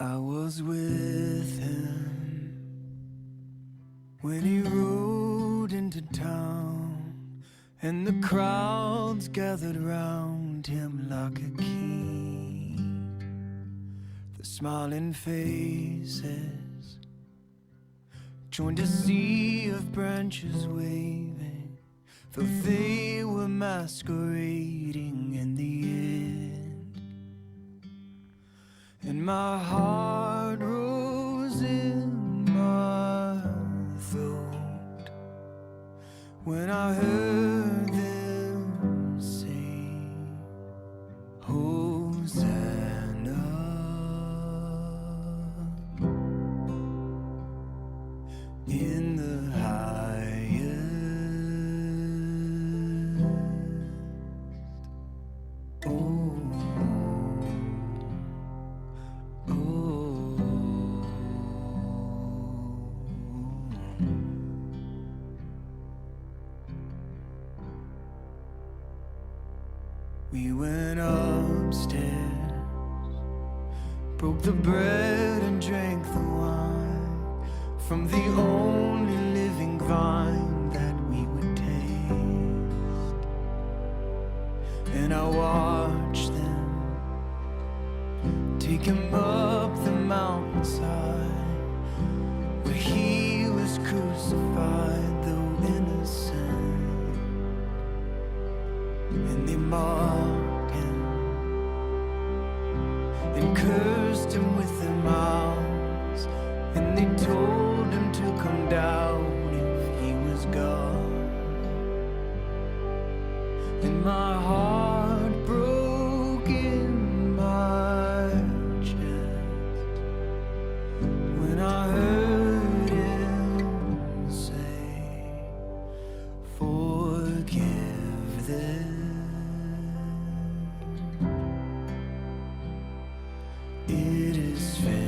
I was with him when he rode into town, and the crowds gathered round him like a king. The smiling faces joined a sea of branches waving, though they were masquerading in the end. And my heart rose in my throat when I heard them sing, Hosanna. In the highest. Oh, oh. We went upstairs, broke the bread and drank the wine from the only living vine that we would taste. And I watched them take him up the mountainside where he was crucified, though innocent. And they mocked him and cursed him with their mouths, and they told him to come down if he was God. And my heart broke in my chest when I heard him say, forgive them. It is finished.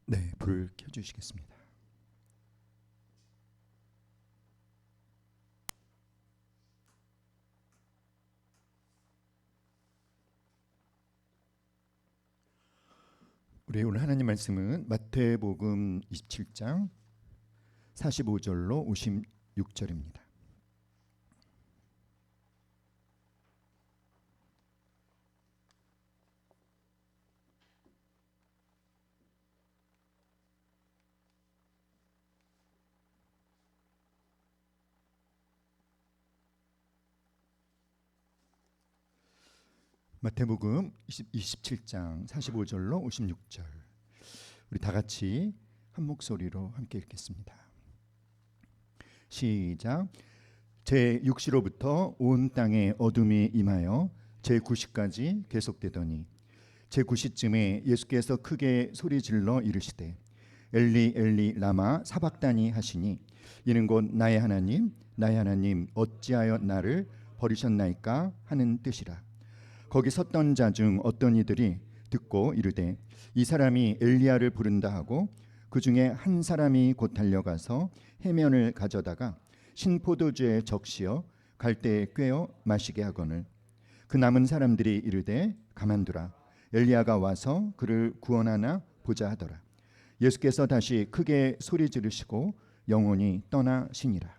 네, 불을 켜주시겠습니다. 우리 오늘 하나님 말씀은 마태복음 27장 45절로 56절입니다. 마태복음 27장 45절로 56절, 우리 다 같이 한 목소리로 함께 읽겠습니다. 시작. 제6시로부터 온 땅에 어둠이 임하여 제9시까지 계속되더니 제9시쯤에 예수께서 크게 소리질러 이르시되 엘리 엘리 라마 사박다니 하시니 이는 곧 나의 하나님 나의 하나님 어찌하여 나를 버리셨나이까 하는 뜻이라. 거기 섰던 자 중 어떤 이들이 듣고 이르되 이 사람이 엘리야를 부른다 하고 그 중에 한 사람이 곧 달려가서 해면을 가져다가 신포도주에 적시어 갈대에 꿰어 마시게 하거늘 그 남은 사람들이 이르되 가만두라 엘리야가 와서 그를 구원하나 보자 하더라. 예수께서 다시 크게 소리 지르시고 영혼이 떠나시니라.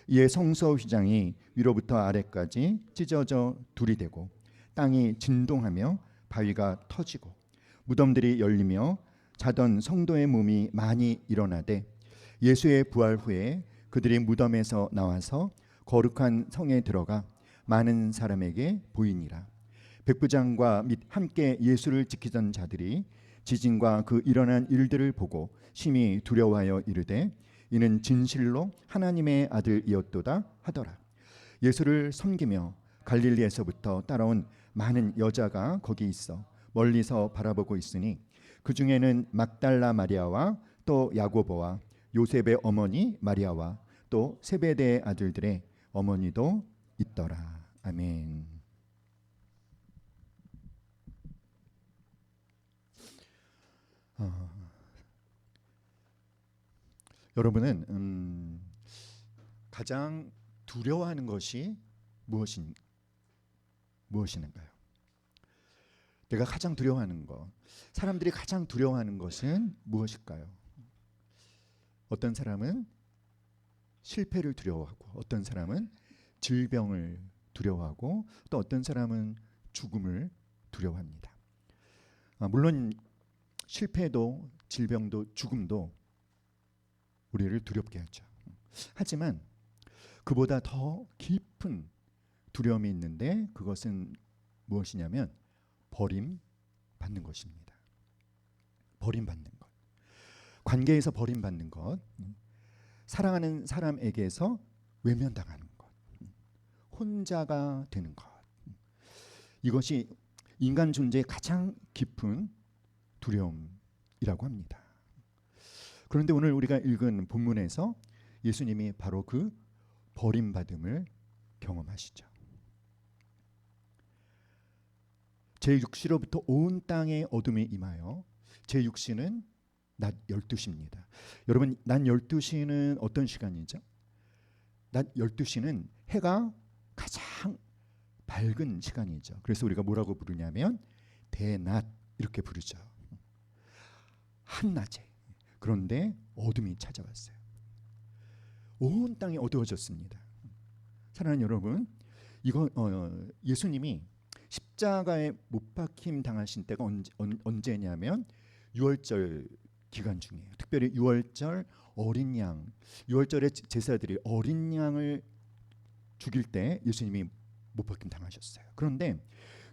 이에 성소 휘장이 위로부터 아래까지 찢어져 둘이 되고 땅이 진동하며 바위가 터지고 무덤들이 열리며 자던 성도의 몸이 많이 일어나되 예수의 부활 후에 그들이 무덤에서 나와서 거룩한 성에 들어가 많은 사람에게 보이니라. 백부장과 및 함께 예수를 지키던 자들이 지진과 그 일어난 일들을 보고 심히 두려워하여 이르되 이는 진실로 하나님의 아들이었도다 하더라. 예수를 섬기며 갈릴리에서부터 따라온 많은 여자가 거기 있어 멀리서 바라보고 있으니 그 중에는 막달라 마리아와 또 야고보와 요셉의 어머니 마리아와 또 세베대의 아들들의 어머니도 있더라. 아멘. 여러분은 가장 두려워하는 것이 무엇인가요? 내가 가장 두려워하는 것, 사람들이 가장 두려워하는 것은 무엇일까요? 어떤 사람은 실패를 두려워하고, 어떤 사람은 질병을 두려워하고, 또 어떤 사람은 죽음을 두려워합니다. 물론 실패도 질병도 죽음도 우리를 두렵게 하죠. 하지만 그보다 더 깊은 두려움이 있는데 그것은 무엇이냐면 버림받는 것입니다. 버림받는 것. 관계에서 버림받는 것. 사랑하는 사람에게서 외면당하는 것. 혼자가 되는 것. 이것이 인간 존재의 가장 깊은 두려움이라고 합니다. 그런데 오늘 우리가 읽은 본문에서 예수님이 바로 그 버림받음을 경험하시죠. 제6시로부터 온 땅에 어둠이 임하여 제6시는 낮 12시입니다. 여러분, 낮 12시는 어떤 시간이죠? 낮 12시는 해가 가장 밝은 시간이죠. 그래서 우리가 뭐라고 부르냐면 대낮 이렇게 부르죠. 한낮에. 그런데 어둠이 찾아왔어요. 온 땅이 어두워졌습니다. 사랑하는 여러분, 이거 예수님이 십자가에 못 박힘 당하신 때가 언제냐면 유월절 기간 중이에요. 특별히 유월절 어린 양, 유월절에 제사들이 어린 양을 죽일 때 예수님이 못 박힘 당하셨어요. 그런데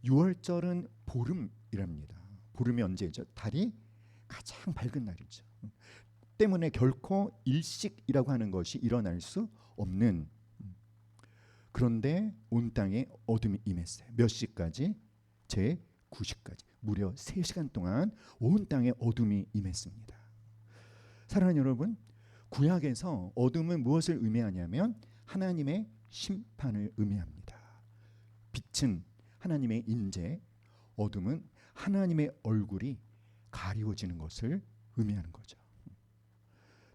유월절은 보름이랍니다. 보름이 언제죠? 달이 가장 밝은 날이죠. 때문에 결코 일식이라고 하는 것이 일어날 수 없는. 그런데 온 땅에 어둠이 임했어요. 몇 시까지? 제9시까지. 무려 3시간 동안 온 땅에 어둠이 임했습니다. 사랑하는 여러분, 구약에서 어둠은 무엇을 의미하냐면 하나님의 심판을 의미합니다. 빛은 하나님의 인재, 어둠은 하나님의 얼굴이 가리워지는 것을 의미하는 거죠.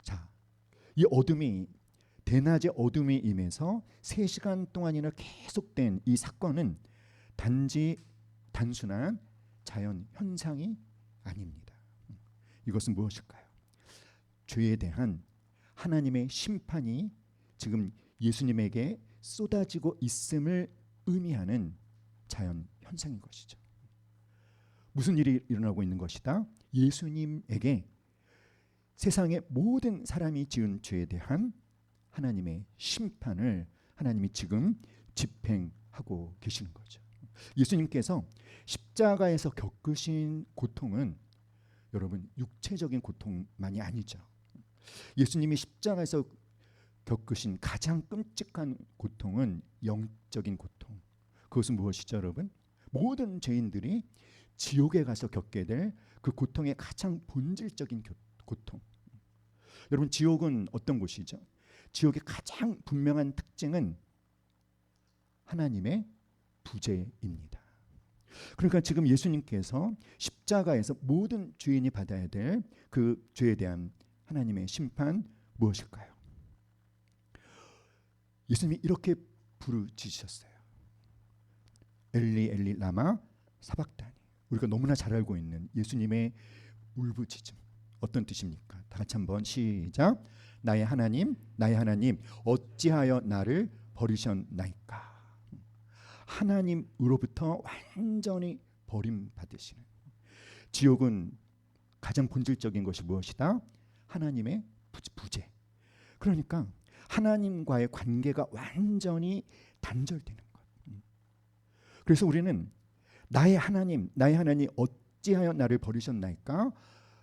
자, 이 어둠이 대낮에 어둠이 임해서 3시간 동안이나 계속된 이 사건은 단순한 자연 현상이 아닙니다. 이것은 무엇일까요? 죄에 대한 하나님의 심판이 지금 예수님에게 쏟아지고 있음을 의미하는 자연 현상인 것이죠. 무슨 일이 일어나고 있는 것이다? 예수님에게 세상의 모든 사람이 지은 죄에 대한 하나님의 심판을 하나님이 지금 집행하고 계시는 거죠. 예수님께서 십자가에서 겪으신 고통은 여러분 육체적인 고통만이 아니죠. 예수님이 십자가에서 겪으신 가장 끔찍한 고통은 영적인 고통. 그것은 무엇이죠, 여러분? 모든 죄인들이 지옥에 가서 겪게 될 그 고통의 가장 본질적인 고통. 여러분, 지옥은 어떤 곳이죠? 지옥의 가장 분명한 특징은 하나님의 부재입니다. 그러니까 지금 예수님께서 십자가에서 모든 죄인이 받아야 될 그 죄에 대한 하나님의 심판 무엇일까요? 예수님이 이렇게 부르짖으셨어요. 엘리 엘리 라마 사박다니. 우리가 너무나 잘 알고 있는 예수님의 울부짖음 어떤 뜻입니까? 다 같이 한번 시작. 나의 하나님, 나의 하나님, 어찌하여 나를 버리셨나이까? 하나님으로부터 완전히 버림받으시는, 지옥은 가장 본질적인 것이 무엇이다? 하나님의 부재. 그러니까 하나님과의 관계가 완전히 단절되는 것. 그래서 우리는 나의 하나님, 나의 하나님 어찌하여 나를 버리셨나이까?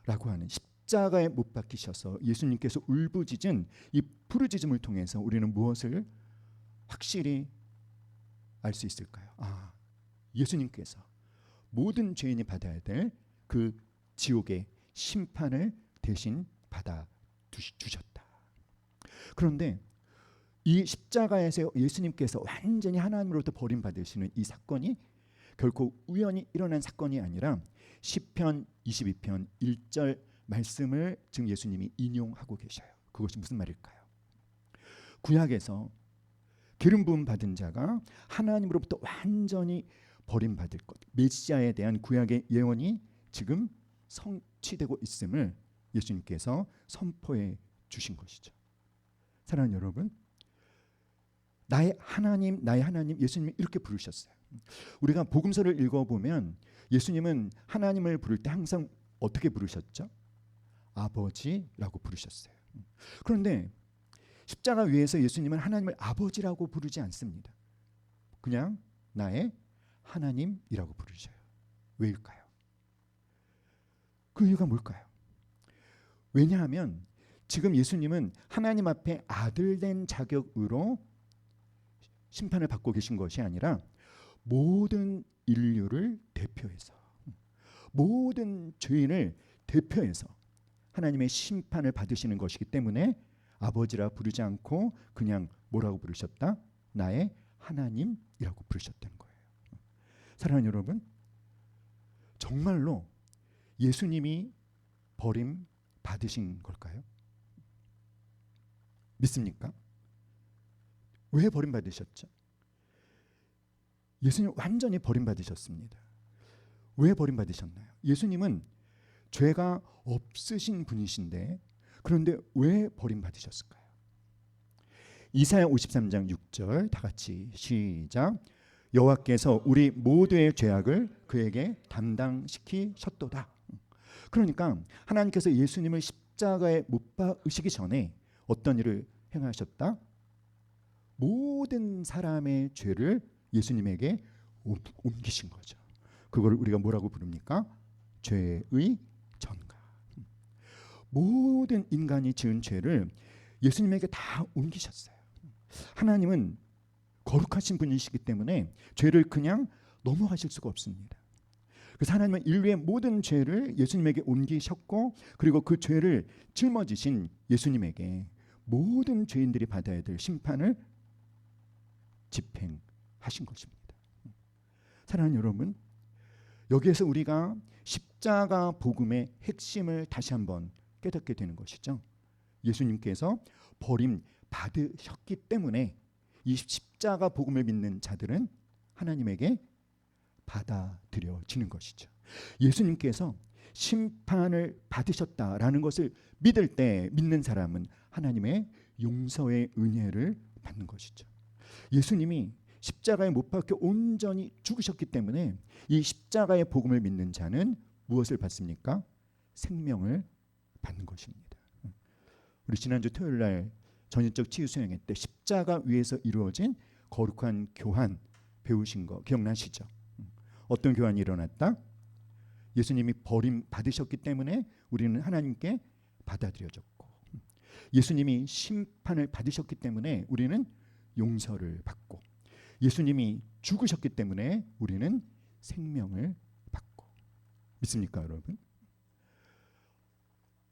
라고 하는 십자가에 못 박히셔서 예수님께서 울부짖은 이 부르짖음을 통해서 우리는 무엇을 확실히 알 수 있을까요? 예수님께서 모든 죄인이 받아야 될 그 지옥의 심판을 대신 받아 주셨다. 그런데 이 십자가에서 예수님께서 완전히 하나님으로부터 버림받으시는 이 사건이 결코 우연히 일어난 사건이 아니라 시편 22편 1절 말씀을 지금 예수님이 인용하고 계셔요. 그것이 무슨 말일까요? 구약에서 기름 부음 받은 자가 하나님으로부터 완전히 버림받을 것, 메시아에 대한 구약의 예언이 지금 성취되고 있음을 예수님께서 선포해 주신 것이죠. 사랑하는 여러분, 나의 하나님, 나의 하나님, 예수님이 이렇게 부르셨어요. 우리가 복음서를 읽어보면 예수님은 하나님을 부를 때 항상 어떻게 부르셨죠? 아버지라고 부르셨어요. 그런데 십자가 위에서 예수님은 하나님을 아버지라고 부르지 않습니다. 그냥 나의 하나님이라고 부르셔요. 왜일까요? 그 이유가 뭘까요? 왜냐하면 지금 예수님은 하나님 앞에 아들 된 자격으로 심판을 받고 계신 것이 아니라 모든 인류를 대표해서, 모든 죄인을 대표해서 하나님의 심판을 받으시는 것이기 때문에 아버지라 부르지 않고 그냥 뭐라고 부르셨다? 나의 하나님이라고 부르셨다는 거예요. 사랑하는 여러분, 정말로 예수님이 버림 받으신 걸까요? 믿습니까? 왜 버림받으셨죠? 예수님 완전히 버림받으셨습니다. 왜 버림받으셨나요? 예수님은 죄가 없으신 분이신데 그런데 왜 버림받으셨을까요? 이사야 53장 6절 다 같이 시작. 여호와께서 우리 모두의 죄악을 그에게 담당시키셨도다. 그러니까 하나님께서 예수님을 십자가에 못 박으시기 전에 어떤 일을 행하셨다? 모든 사람의 죄를 예수님에게 옮기신 거죠. 그걸 우리가 뭐라고 부릅니까? 죄의 전가. 모든 인간이 지은 죄를 예수님에게 다 옮기셨어요. 하나님은 거룩하신 분이시기 때문에 죄를 그냥 넘어가실 수가 없습니다. 그래서 하나님은 인류의 모든 죄를 예수님에게 옮기셨고, 그리고 그 죄를 짊어지신 예수님에게 모든 죄인들이 받아야 될 심판을 집행하신 것입니다. 사랑하는 여러분, 여기에서 우리가 십자가 복음의 핵심을 다시 한번 깨닫게 되는 것이죠. 예수님께서 버림 받으셨기 때문에 이 십자가 복음을 믿는 자들은 하나님에게 받아들여지는 것이죠. 예수님께서 심판을 받으셨다라는 것을 믿을 때 믿는 사람은 하나님의 용서의 은혜를 받는 것이죠. 예수님이 십자가에 못 박혀 온전히 죽으셨기 때문에 이 십자가의 복음을 믿는 자는 무엇을 받습니까? 생명을 받는 것입니다. 우리 지난주 토요일 날 전인적 치유 수행회 때 십자가 위에서 이루어진 거룩한 교환 배우신 거 기억나시죠? 어떤 교환이 일어났다? 예수님이 버림 받으셨기 때문에 우리는 하나님께 받아들여졌고, 예수님이 심판을 받으셨기 때문에 우리는 용서를 받고, 예수님이 죽으셨기 때문에 우리는 생명을 받고. 믿습니까, 여러분?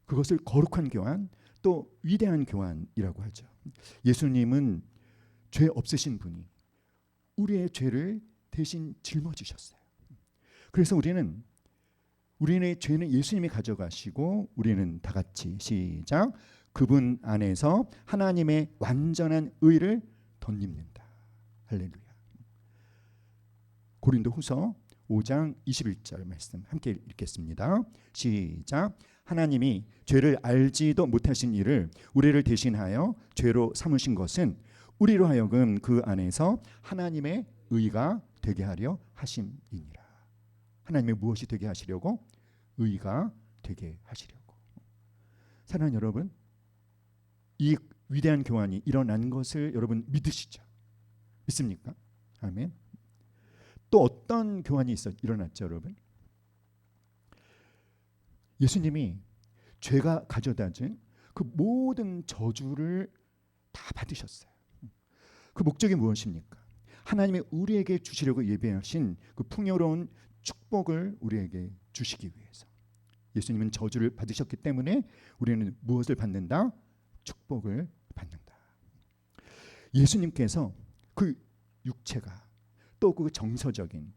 그것을 거룩한 교환, 또 위대한 교환이라고 하죠. 예수님은 죄 없으신 분이 우리의 죄를 대신 짊어지셨어요. 그래서 우리의 죄는 예수님이 가져가시고 우리는 다 같이 시작. 그분 안에서 하나님의 완전한 의를 덧입는다. 할렐루야. 고린도후서 5장 21절 말씀 함께 읽겠습니다. 시작. 하나님이 죄를 알지도 못하신 이를 우리를 대신하여 죄로 삼으신 것은 우리로 하여금 그 안에서 하나님의 의가 되게 하려 하심이니라. 하나님의 무엇이 되게 하시려고? 의가 되게 하시려고. 사랑하는 여러분, 이 위대한 교환이 일어난 것을 여러분 믿으시죠? 믿습니까? 아멘. 또 어떤 교환이 일어났죠, 여러분? 예수님이 죄가 가져다준 그 모든 저주를 다 받으셨어요. 그 목적이 무엇입니까? 하나님이 우리에게 주시려고 예배하신 그 풍요로운 축복을 우리에게 주시기 위해서. 예수님은 저주를 받으셨기 때문에 우리는 무엇을 받는다? 축복을 받는다. 예수님께서 그 육체가 또 그 정서적인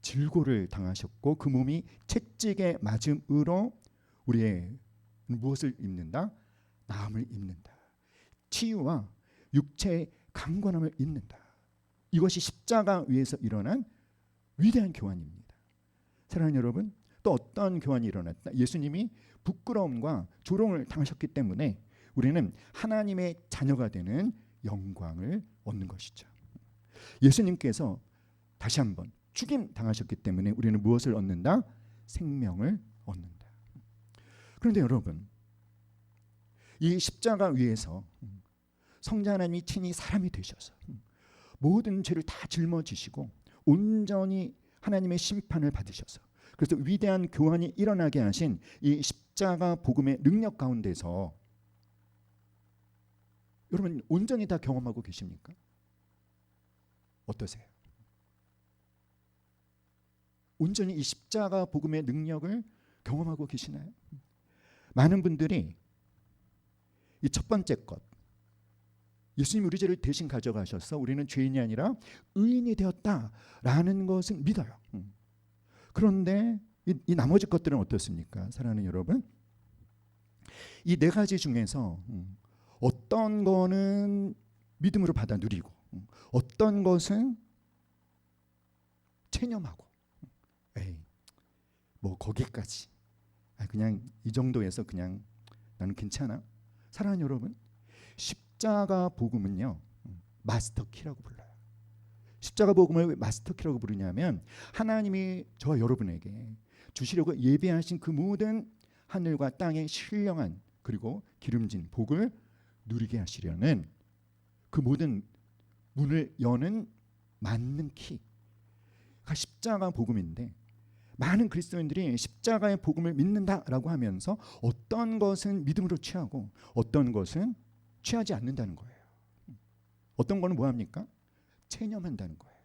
질고를 당하셨고 그 몸이 채찍에 맞음으로 우리의 무엇을 입는다? 나음을 입는다. 치유와 육체의 강건함을 입는다. 이것이 십자가 위에서 일어난 위대한 교환입니다. 사랑하는 여러분, 또 어떤 교환이 일어났다? 예수님이 부끄러움과 조롱을 당하셨기 때문에 우리는 하나님의 자녀가 되는 영광을 얻는 것이죠. 예수님께서 다시 한번 죽임 당하셨기 때문에 우리는 무엇을 얻는다? 생명을 얻는다. 그런데 여러분, 이 십자가 위에서 성자 하나님이 친히 사람이 되셔서 모든 죄를 다 짊어지시고 온전히 하나님의 심판을 받으셔서 그래서 위대한 교환이 일어나게 하신 이 십자가 복음의 능력 가운데서 여러분 온전히 다 경험하고 계십니까? 어떠세요? 온전히 이 십자가 복음의 능력을 경험하고 계시나요? 많은 분들이 이 첫 번째 것, 예수님 우리 죄를 대신 가져가셔서 우리는 죄인이 아니라 의인이 되었다라는 것은 믿어요. 그런데 이 나머지 것들은 어떻습니까? 사랑하는 여러분, 이 네 가지 중에서 어떤 거는 믿음으로 받아 누리고 어떤 것은 체념하고 에이 뭐 거기까지 그냥 이 정도에서 그냥 나는 괜찮아. 사랑하는 여러분, 십자가 복음은요 마스터키라고 불러요. 십자가 복음을 왜 마스터키라고 부르냐면 하나님이 저와 여러분에게 주시려고 예배하신 그 모든 하늘과 땅의 신령한 그리고 기름진 복을 누리게 하시려는 그 모든 문을 여는 맞는 키가 십자가 복음인데, 많은 그리스도인들이 십자가의 복음을 믿는다라고 하면서 어떤 것은 믿음으로 취하고 어떤 것은 취하지 않는다는 거예요. 어떤 거는 뭐합니까? 체념한다는 거예요.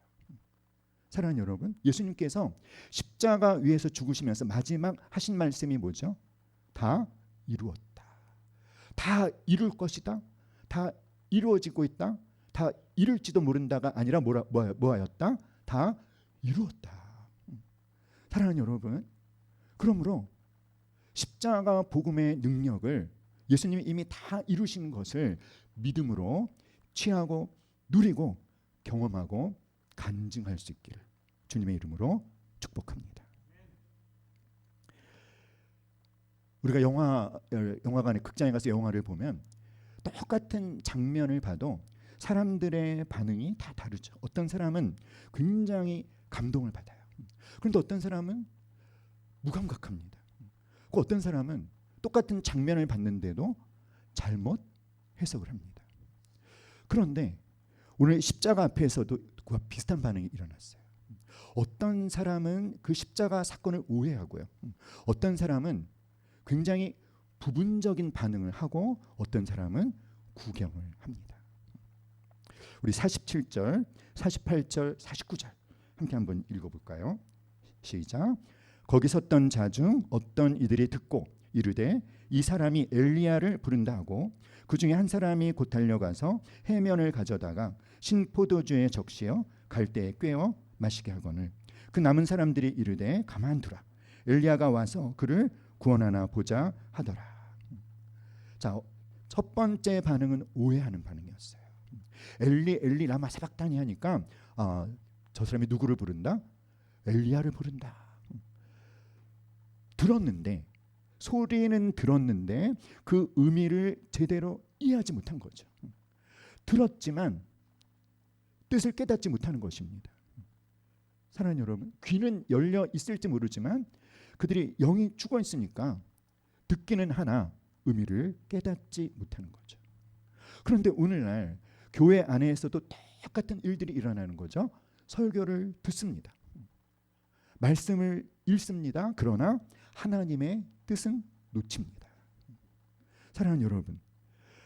사랑하는 여러분, 예수님께서 십자가 위에서 죽으시면서 마지막 하신 말씀이 뭐죠? 다 이루었다. 다 이룰 것이다. 다 이루어지고 있다. 다 이룰지도 모른다가 아니라 뭐하였다? 다 이루었다. 사랑하는 여러분, 그러므로 십자가 복음의 능력을 예수님이 이미 다 이루신 것을 믿음으로 취하고 누리고 경험하고 간증할 수 있기를 주님의 이름으로 축복합니다. 우리가 영화관에 극장에 가서 영화를 보면 똑같은 장면을 봐도 사람들의 반응이 다 다르죠. 어떤 사람은 굉장히 감동을 받아요. 그런데 어떤 사람은 무감각합니다. 그 어떤 사람은 똑같은 장면을 봤는데도 잘못 해석을 합니다. 그런데 오늘 십자가 앞에서도 그와 비슷한 반응이 일어났어요. 어떤 사람은 그 십자가 사건을 오해하고요. 어떤 사람은 굉장히 부분적인 반응을 하고 어떤 사람은 구경을 합니다. 우리 47절, 48절, 49절 함께 한번 읽어볼까요? 시작. 거기 섰던 자 중 어떤 이들이 듣고 이르되 이 사람이 엘리야를 부른다 하고 그 중에 한 사람이 곧 달려가서 해면을 가져다가 신포도주에 적시어 갈대에 꿰어 마시게 하거늘 그 남은 사람들이 이르되 가만두라 엘리야가 와서 그를 구원하나 보자 하더라. 자, 첫 번째 반응은 오해하는 반응이었어요. 엘리 엘리 라마 사박다니 하니까 저 사람이 누구를 부른다? 엘리야를 부른다. 들었는데, 소리는 들었는데 그 의미를 제대로 이해하지 못한 거죠. 들었지만 뜻을 깨닫지 못하는 것입니다. 사랑하는 여러분, 귀는 열려 있을지 모르지만 그들이 영이 죽어 있으니까 듣기는 하나 의미를 깨닫지 못하는 거죠. 그런데 오늘날 교회 안에서도 똑같은 일들이 일어나는 거죠. 설교를 듣습니다. 말씀을 읽습니다. 그러나 하나님의 뜻은 놓칩니다. 사랑하는 여러분,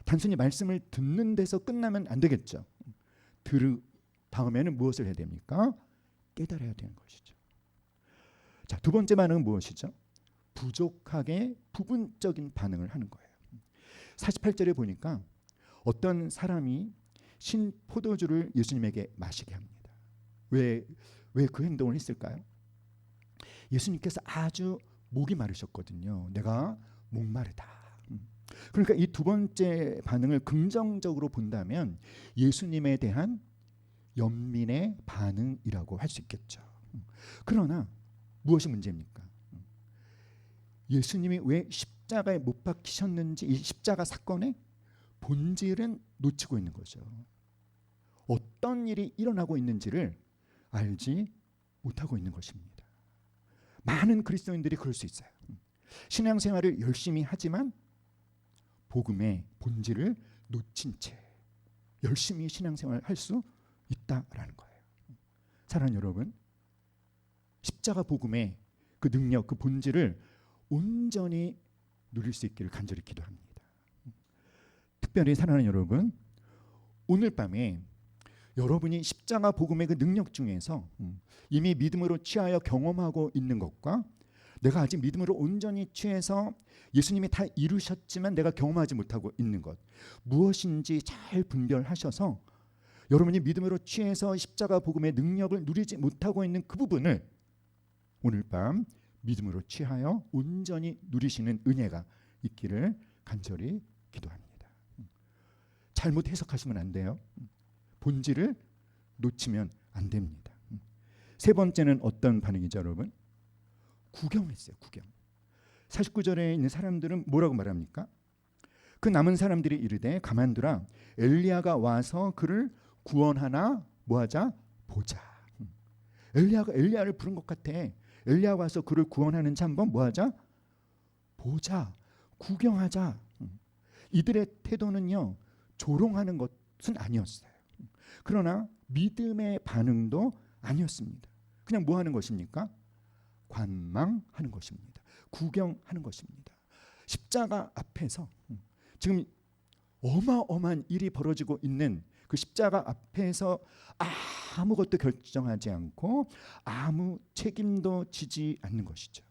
단순히 말씀을 듣는 데서 끝나면 안 되겠죠. 들은 다음에는 무엇을 해야 됩니까? 깨달아야 되는 것이죠. 자, 두 번째 반응은 무엇이죠? 부족하게 부분적인 반응을 하는 거예요. 48절에 보니까 어떤 사람이 신 포도주를 예수님에게 마시게 합니다. 왜 그 행동을 했을까요? 예수님께서 아주 목이 마르셨거든요. 내가 목마르다. 그러니까 이 두 번째 반응을 긍정적으로 본다면 예수님에 대한 연민의 반응이라고 할 수 있겠죠. 그러나 무엇이 문제입니까? 예수님이 왜 십자가에 못 박히셨는지 이 십자가 사건의 본질은 놓치고 있는 거죠. 어떤 일이 일어나고 있는지를 알지 못하고 있는 것입니다. 많은 그리스도인들이 그럴 수 있어요. 신앙생활을 열심히 하지만 복음의 본질을 놓친 채 열심히 신앙생활을 할 수 있다라는 거예요. 사랑하는 여러분, 십자가 복음의 그 능력, 그 본질을 온전히 누릴 수 있기를 간절히 기도합니다. 특별히 사랑하는 여러분, 오늘 밤에 여러분이 십자가 복음의 그 능력 중에서 이미 믿음으로 취하여 경험하고 있는 것과 내가 아직 믿음으로 온전히 취해서 예수님이 다 이루셨지만 내가 경험하지 못하고 있는 것, 무엇인지 잘 분별하셔서 여러분이 믿음으로 취해서 십자가 복음의 능력을 누리지 못하고 있는 그 부분을 오늘 밤 믿음으로 취하여 온전히 누리시는 은혜가 있기를 간절히 기도합니다. 잘못 해석하시면 안 돼요. 본질을 놓치면 안 됩니다. 세 번째는 어떤 반응이죠, 여러분? 구경했어요. 구경. 49절에 있는 사람들은 뭐라고 말합니까? 그 남은 사람들이 이르되 가만두라, 엘리야가 와서 그를 구원하나 뭐하자? 보자. 엘리야가 엘리야를 부른 것 같아. 엘리야가 와서 그를 구원하는지 한번 뭐하자? 보자. 구경하자. 이들의 태도는요, 조롱하는 것은 아니었어요. 그러나 믿음의 반응도 아니었습니다. 그냥 뭐 하는 것입니까? 관망하는 것입니다. 구경하는 것입니다. 십자가 앞에서 지금 어마어마한 일이 벌어지고 있는 그 십자가 앞에서 아무것도 결정하지 않고 아무 책임도 지지 않는 것이죠.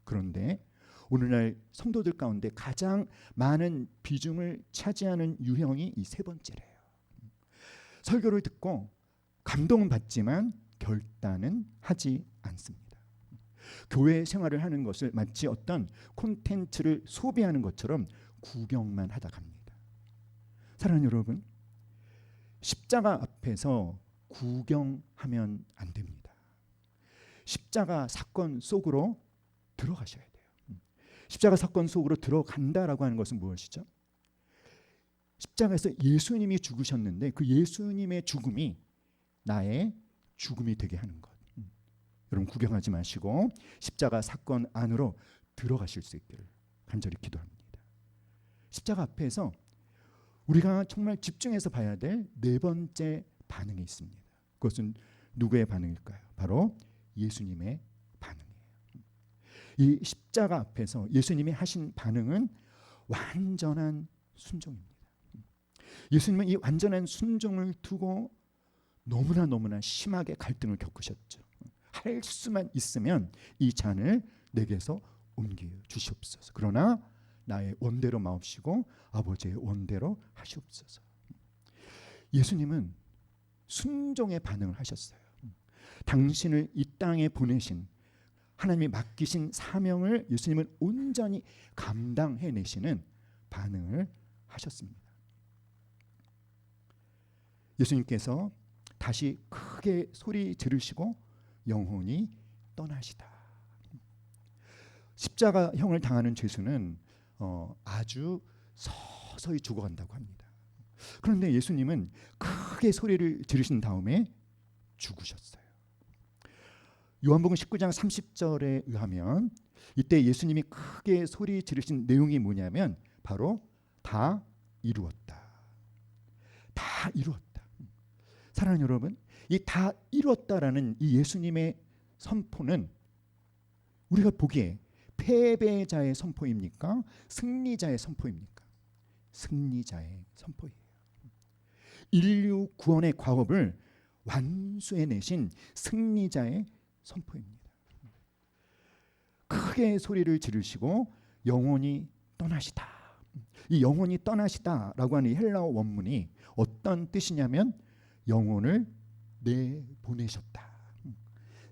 그런데 오늘날 성도들 가운데 가장 많은 비중을 차지하는 유형이 이 세 번째래요. 설교를 듣고 감동은 받지만 결단은 하지 않습니다. 교회 생활을 하는 것을 마치 어떤 콘텐츠를 소비하는 것처럼 구경만 하다 갑니다. 사랑하는 여러분, 십자가 앞에서 구경하면 안 됩니다. 십자가 사건 속으로 들어가셔야 돼요. 십자가 사건 속으로 들어간다라고 하는 것은 무엇이죠? 십자가에서 예수님이 죽으셨는데 그 예수님의 죽음이 나의 죽음이 되게 하는 것. 여러분, 구경하지 마시고 십자가 사건 안으로 들어가실 수 있기를 간절히 기도합니다. 십자가 앞에서 우리가 정말 집중해서 봐야 될 네 번째 반응이 있습니다. 그것은 누구의 반응일까요? 바로 예수님의 반응이에요. 이 십자가 앞에서 예수님이 하신 반응은 완전한 순종입니다. 예수님은 이 완전한 순종을 두고 너무나 심하게 갈등을 겪으셨죠. 할 수만 있으면 이 잔을 내게서 옮겨 주시옵소서. 그러나 나의 원대로 마옵시고 아버지의 원대로 하시옵소서. 예수님은 순종의 반응을 하셨어요. 당신을 이 땅에 보내신 하나님이 맡기신 사명을 예수님은 온전히 감당해내시는 반응을 하셨습니다. 예수님께서 다시 크게 소리 지르시고 영혼이 떠나시다. 십자가형을 당하는 죄수는 아주 서서히 죽어간다고 합니다. 그런데 예수님은 크게 소리를 지르신 다음에 죽으셨어요. 요한복음 19장 30절에 의하면 이때 예수님이 크게 소리 지르신 내용이 뭐냐면 바로 다 이루었다. 다 이루었다. 사랑하는 여러분, 이 다 이루었다라는 이 예수님의 선포는 우리가 보기에 패배자의 선포입니까? 승리자의 선포입니까? 승리자의 선포예요. 인류 구원의 과업을 완수해내신 승리자의 선포입니다. 크게 소리를 지르시고 영원히 떠나시다. 이 영원히 떠나시다라고 하는 이 헬라어 원문이 어떤 뜻이냐면 영혼을 내보내셨다.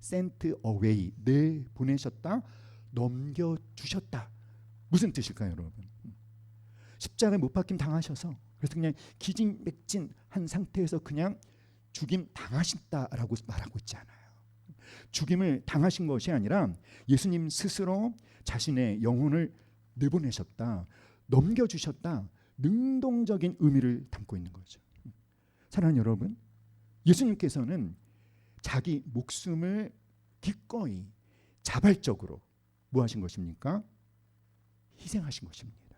sent away, 내보내셨다, 넘겨주셨다. 무슨 뜻일까요, 여러분? 십자가에 못 박힘 당하셔서 그래서 그냥 기진맥진한 상태에서 그냥 죽임 당하신다라고 말하고 있지 않아요. 죽임을 당하신 것이 아니라 예수님 스스로 자신의 영혼을 내보내셨다, 넘겨주셨다, 능동적인 의미를 담고 있는 거죠. 사랑하는 여러분, 예수님께서는 자기 목숨을 기꺼이 자발적으로 뭐 하신 것입니까? 희생하신 것입니다.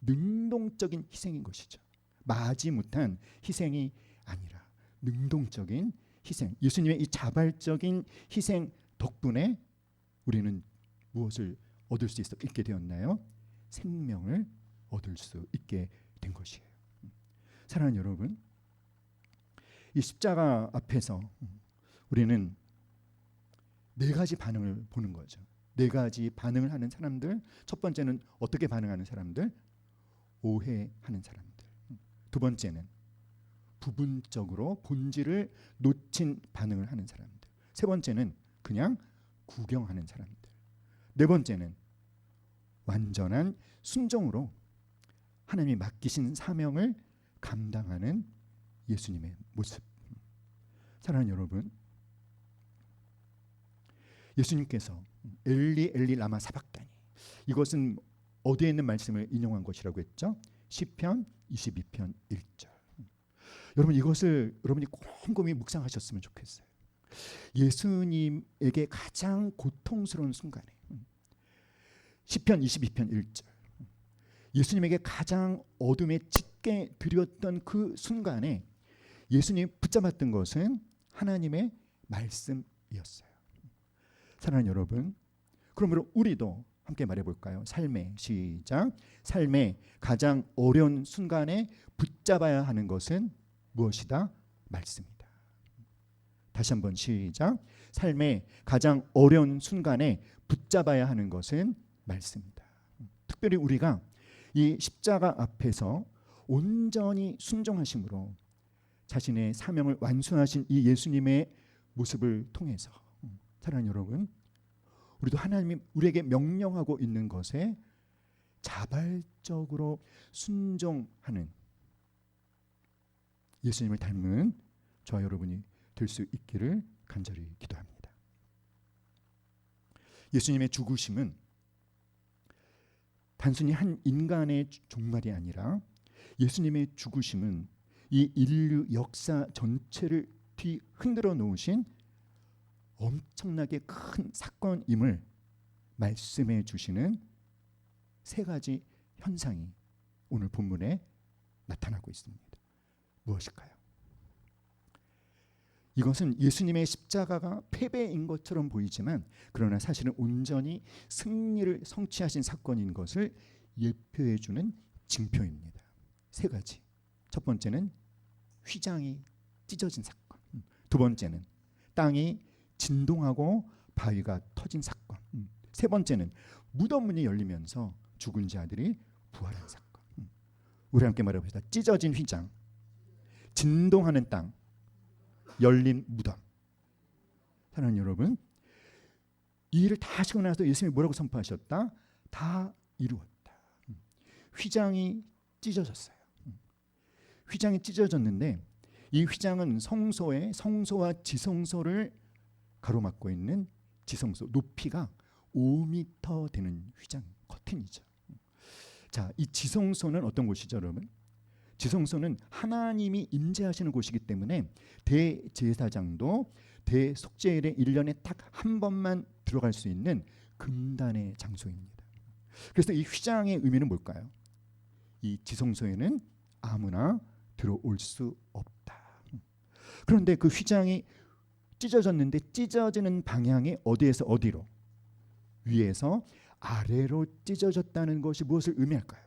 능동적인 희생인 것이죠. 마지못한 희생이 아니라 능동적인 희생. 예수님의 이 자발적인 희생 덕분에 우리는 무엇을 얻을 수 있게 되었나요? 생명을 얻을 수 있게 된 것이에요. 사랑하는 여러분, 이 십자가 앞에서 우리는 네 가지 반응을 보는 거죠. 네 가지 반응을 하는 사람들. 첫 번째는 어떻게 반응하는 사람들? 오해하는 사람들. 두 번째는 부분적으로 본질을 놓친 반응을 하는 사람들. 세 번째는 그냥 구경하는 사람들. 네 번째는 완전한 순종으로 하나님이 맡기신 사명을 감당하는 예수님의 모습. 사랑하는 여러분, 예수님께서 엘리 엘리 라마 사박다니, 이것은 어디에 있는 말씀을 인용한 것이라고 했죠? 시편 22편 1절. 여러분, 이것을 여러분이 곰곰이 묵상하셨으면 좋겠어요. 예수님에게 가장 고통스러운 순간에 시편 22편 1절, 예수님에게 가장 어둠에 짙게 드렸던 그 순간에 예수님이 붙잡았던 것은 하나님의 말씀이었어요. 사랑하는 여러분, 그러므로 우리도 함께 말해볼까요? 삶의 시작. 삶의 가장 어려운 순간에 붙잡아야 하는 것은 무엇이다? 말씀이다. 다시 한번 시작. 삶의 가장 어려운 순간에 붙잡아야 하는 것은 말씀이다. 특별히 우리가 이 십자가 앞에서 온전히 순종하심으로 자신의 사명을 완수하신 이 예수님의 모습을 통해서, 사랑하는 여러분, 우리도 하나님이 우리에게 명령하고 있는 것에 자발적으로 순종하는 예수님을 닮은 저와 여러분이 될 수 있기를 간절히 기도합니다. 예수님의 죽으심은 단순히 한 인간의 종말이 아니라 예수님의 죽으심은 이 인류 역사 전체를 뒤흔들어 놓으신 엄청나게 큰 사건임을 말씀해 주시는 세 가지 현상이 오늘 본문에 나타나고 있습니다. 무엇일까요? 이것은 예수님의 십자가가 패배인 것처럼 보이지만 그러나 사실은 온전히 승리를 성취하신 사건인 것을 예표해 주는 징표입니다. 세 가지. 첫 번째는 휘장이 찢어진 사건. 두 번째는 땅이 진동하고 바위가 터진 사건. 세 번째는 무덤 문이 열리면서 죽은 자들이 부활한 사건. 우리 함께 말해봅시다. 찢어진 휘장, 진동하는 땅, 열린 무덤. 사랑하는 여러분, 이 일을 다 하시고 나서 예수님이 뭐라고 선포하셨다? 다 이루었다. 휘장이 찢어졌어요. 휘장이 찢어졌는데 이 휘장은 성소와 지성소를 가로막고 있는 지성소 높이가 5m 되는 휘장 커튼이죠. 자, 이 지성소는 어떤 곳이죠, 여러분? 지성소는 하나님이 임재하시는 곳이기 때문에 대제사장도 대속죄일에 1년에 딱 한 번만 들어갈 수 있는 금단의 장소입니다. 그래서 이 휘장의 의미는 뭘까요? 이 지성소에는 아무나 들어올 수 없다. 그런데 그 휘장이 찢어졌는데 찢어지는 방향이 어디에서 어디로? 위에서 아래로 찢어졌다는 것이 무엇을 의미할까요?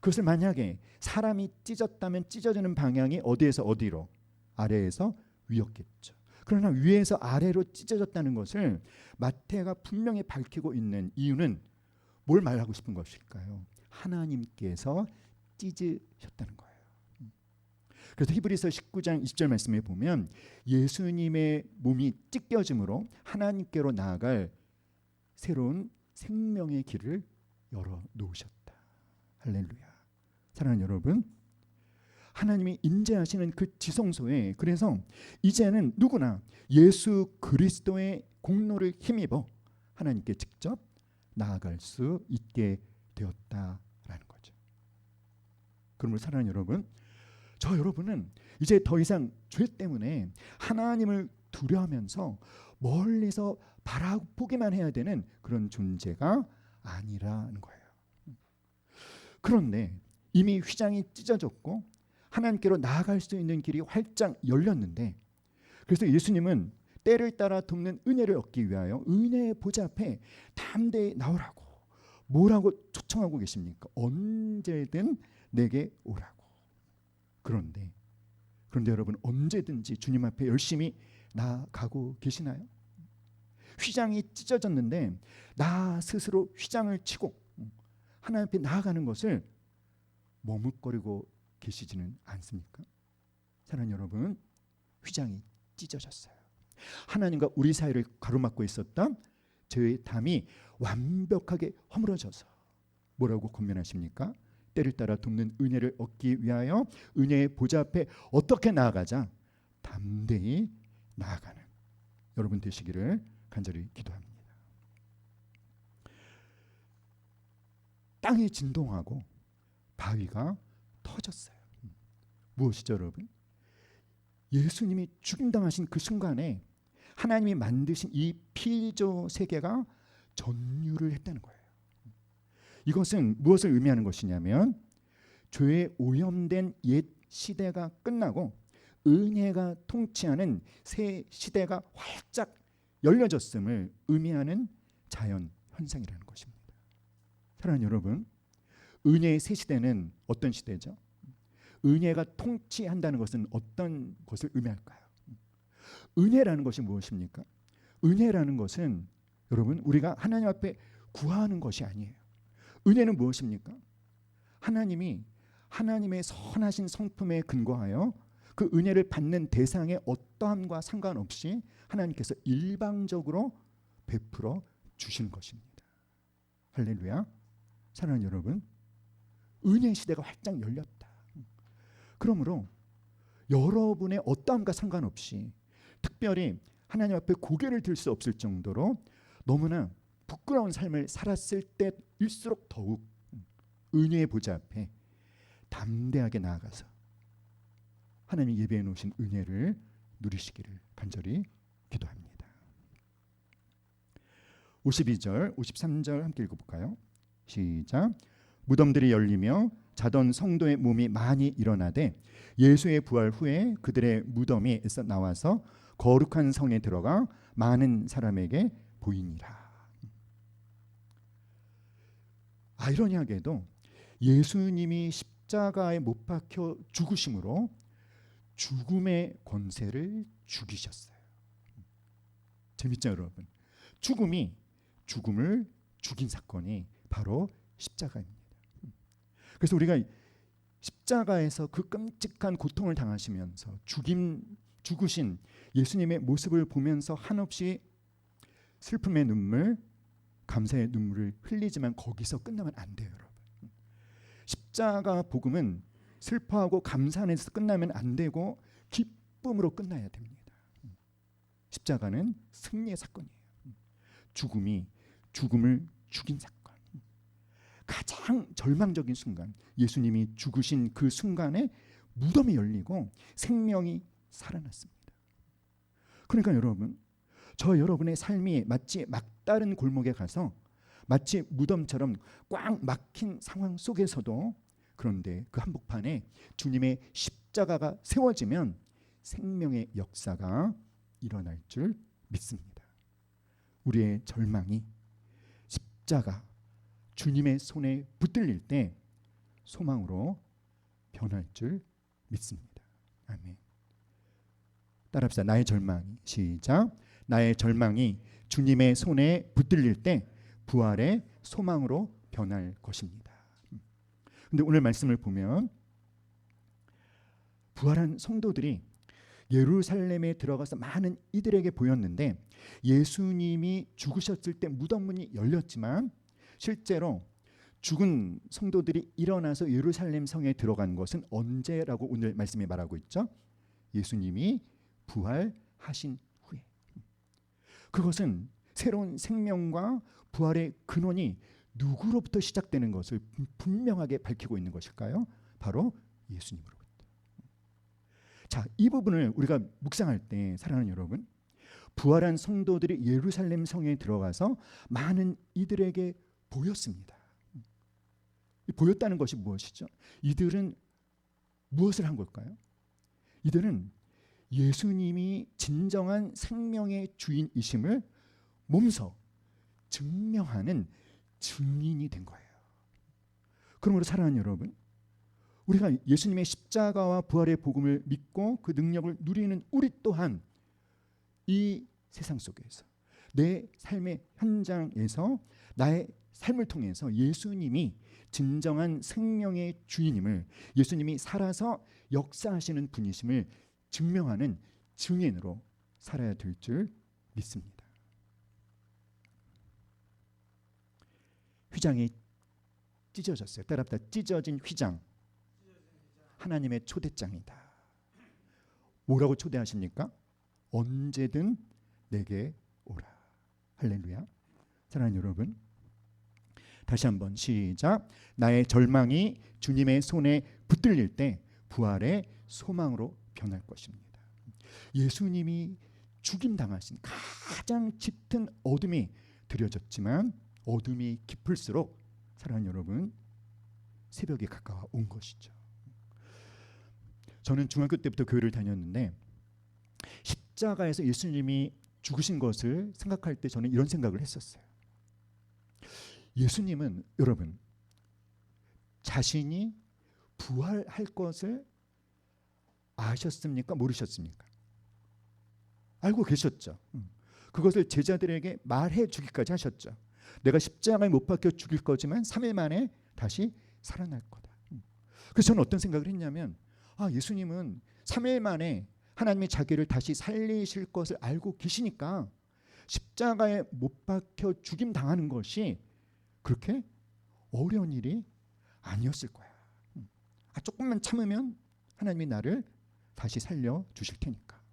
그것을 만약에 사람이 찢었다면 찢어지는 방향이 어디에서 어디로? 아래에서 위였겠죠. 그러나 위에서 아래로 찢어졌다는 것을 마태가 분명히 밝히고 있는 이유는 뭘 말하고 싶은 것일까요? 하나님께서 찢으셨다는 거예요. 그래서 히브리서 19장 20절 말씀에 보면 예수님의 몸이 찢겨짐으로 하나님께로 나아갈 새로운 생명의 길을 열어 놓으셨다. 할렐루야. 사랑하는 여러분, 하나님이 임재하시는 그 지성소에 그래서 이제는 누구나 예수 그리스도의 공로를 힘입어 하나님께 직접 나아갈 수 있게 되었다라는 거죠. 그러므로 사랑하는 여러분, 저 여러분은 이제 더 이상 죄 때문에 하나님을 두려워하면서 멀리서 바라보기만 해야 되는 그런 존재가 아니라는 거예요. 그런데 이미 휘장이 찢어졌고 하나님께로 나아갈 수 있는 길이 활짝 열렸는데, 그래서 예수님은 때를 따라 돕는 은혜를 얻기 위하여 은혜의 보좌 앞에 담대히 나오라고 뭐라고 초청하고 계십니까? 언제든 내게 오라고. 그런데 여러분, 언제든지 주님 앞에 열심히 나아가고 계시나요? 휘장이 찢어졌는데 나 스스로 휘장을 치고 하나님 앞에 나아가는 것을 머뭇거리고 계시지는 않습니까? 사랑하는 여러분, 휘장이 찢어졌어요. 하나님과 우리 사이를 가로막고 있었던 죄의 담이 완벽하게 허물어져서 뭐라고 권면하십니까? 때를 따라 돕는 은혜를 얻기 위하여 은혜의 보좌 앞에 어떻게 나아가자? 담대히 나아가는 여러분 되시기를 간절히 기도합니다. 땅이 진동하고 바위가 터졌어요. 무엇이죠, 여러분? 예수님이 죽임당하신 그 순간에 하나님이 만드신 이 피조 세계가 전율을 했다는 거예요. 이것은 무엇을 의미하는 것이냐면 죄에 오염된 옛 시대가 끝나고 은혜가 통치하는 새 시대가 활짝 열려졌음을 의미하는 자연 현상이라는 것입니다. 사랑하는 여러분, 은혜의 새 시대는 어떤 시대죠? 은혜가 통치한다는 것은 어떤 것을 의미할까요? 은혜라는 것이 무엇입니까? 은혜라는 것은 여러분, 우리가 하나님 앞에 구하는 것이 아니에요. 은혜는 무엇입니까? 하나님이 하나님의 선하신 성품에 근거하여 그 은혜를 받는 대상의 어떠함과 상관없이 하나님께서 일방적으로 베풀어 주시는 것입니다. 할렐루야. 사랑하는 여러분, 은혜 시대가 활짝 열렸다. 그러므로 여러분의 어떠함과 상관없이 특별히 하나님 앞에 고개를 들 수 없을 정도로 너무나 부끄러운 삶을 살았을 때일수록 더욱 은혜의 보좌 앞에 담대하게 나아가서 하나님이 예배해 놓으신 은혜를 누리시기를 간절히 기도합니다. 52절, 53절 함께 읽어볼까요? 시작. 무덤들이 열리며 자던 성도의 몸이 많이 일어나되 예수의 부활 후에 그들의 무덤이 에서 나와서 거룩한 성에 들어가 많은 사람에게 보이니라. 아이러니하게도 예수님이 십자가에 못 박혀 죽으심으로 죽음의 권세를 죽이셨어요. 재밌죠, 여러분? 죽음을 죽인 사건이 바로 십자가입니다. 그래서 우리가 십자가에서 그 끔찍한 고통을 당하시면서 죽으신 예수님의 모습을 보면서 한없이 슬픔의 눈물, 감사의 눈물을 흘리지만 거기서 끝나면 안 돼요, 여러분. 십자가 복음은 슬퍼하고 감사해서 끝나면 안 되고 기쁨으로 끝나야 됩니다. 십자가는 승리의 사건이에요. 죽음이 죽음을 죽인 사건. 가장 절망적인 순간, 예수님이 죽으신 그 순간에 무덤이 열리고 생명이 살아났습니다. 그러니까 여러분, 저 여러분의 삶이 마치 막다른 골목에 가서 마치 무덤처럼 꽉 막힌 상황 속에서도, 그런데 그 한복판에 주님의 십자가가 세워지면 생명의 역사가 일어날 줄 믿습니다. 우리의 절망이 십자가, 주님의 손에 붙들릴 때 소망으로 변할 줄 믿습니다. 아멘. 따라합시다. 나의 절망이, 시작. 나의 절망이 주님의 손에 붙들릴 때 부활의 소망으로 변할 것입니다. 근데 오늘 말씀을 보면 부활한 성도들이 예루살렘에 들어가서 많은 이들에게 보였는데, 예수님이 죽으셨을 때 무덤 문이 열렸지만 실제로 죽은 성도들이 일어나서 예루살렘 성에 들어간 것은 언제라고 오늘 말씀이 말하고 있죠? 예수님이 부활하신 후에. 그것은 새로운 생명과 부활의 근원이 누구로부터 시작되는 것을 분명하게 밝히고 있는 것일까요? 바로 예수님으로부터. 자, 이 부분을 우리가 묵상할 때, 사랑하는 여러분, 부활한 성도들이 예루살렘 성에 들어가서 많은 이들에게 보였습니다. 보였다는 것이 무엇이죠? 이들은 무엇을 한 걸까요? 이들은 예수님이 진정한 생명의 주인이심을 몸소 증명하는 증인이 된 거예요. 그러므로 사랑하는 여러분, 우리가 예수님의 십자가와 부활의 복음을 믿고 그 능력을 누리는 우리 또한 이 세상 속에서, 내 삶의 현장에서, 나의 삶을 통해서 예수님이 진정한 생명의 주인임을, 예수님이 살아서 역사하시는 분이심을 증명하는 증인으로 살아야 될 줄 믿습니다. 휘장이 찢어졌어요. 따라합시다. 찢어진 휘장. 하나님의 초대장이다. 뭐라고 초대하십니까? 언제든 내게 오라. 할렐루야. 사랑하는 여러분, 다시 한번 시작. 나의 절망이 주님의 손에 붙들릴 때 부활의 소망으로 변할 것입니다. 예수님이 죽임당하신 가장 짙은 어둠이 들여졌지만 어둠이 깊을수록, 사랑하는 여러분, 새벽이 가까워온 것이죠. 저는 중학교 때부터 교회를 다녔는데 십자가에서 예수님이 죽으신 것을 생각할 때 저는 이런 생각을 했었어요. 예수님은 여러분 자신이 부활할 것을 아셨습니까? 모르셨습니까? 알고 계셨죠. 그것을 제자들에게 말해 주기까지 하셨죠. 내가 십자가에 못 박혀 죽일 거지만 3일 만에 다시 살아날 거다. 그래서 저는 어떤 생각을 했냐면, 예수님은 3일 만에 하나님이 자기를 다시 살리실 것을 알고 계시니까 십자가에 못 박혀 죽임 당하는 것이 그렇게 어려운 일이 아니었을 거야. 조금만 참으면 하나님이 나를 다시 살려 주실 테니까.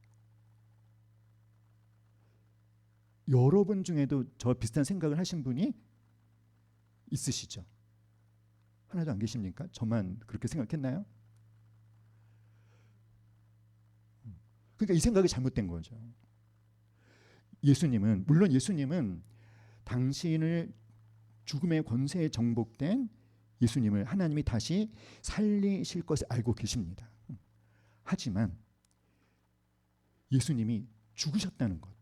여러분 중에도 저 비슷한 생각을 하신 분이 있으시죠? 하나도 안 계십니까? 저만 그렇게 생각했나요? 그러니까 이 생각이 잘못된 거죠. 예수님은, 물론 예수님은 당신을 죽음의 권세에 정복된 예수님을 하나님이 다시 살리실 것을 알고 계십니다. 하지만 예수님이 죽으셨다는 것,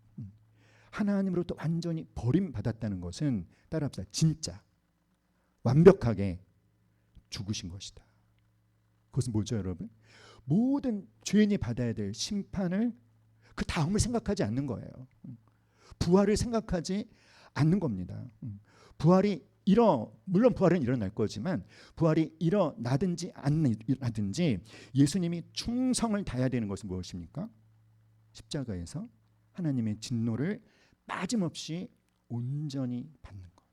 하나님으로부터 완전히 버림받았다는 것은, 따라합시다, 진짜 완벽하게 죽으신 것이다. 그것은 뭐죠, 여러분? 모든 죄인이 받아야 될 심판을, 그 다음을 생각하지 않는 거예요. 부활을 생각하지 않는 겁니다. 물론 부활은 일어날 거지만 부활이 일어나든지 안 일어나든지 예수님이 충성을 다해야 되는 것은 무엇입니까? 십자가에서 하나님의 진노를 빠짐없이 온전히 받는 것.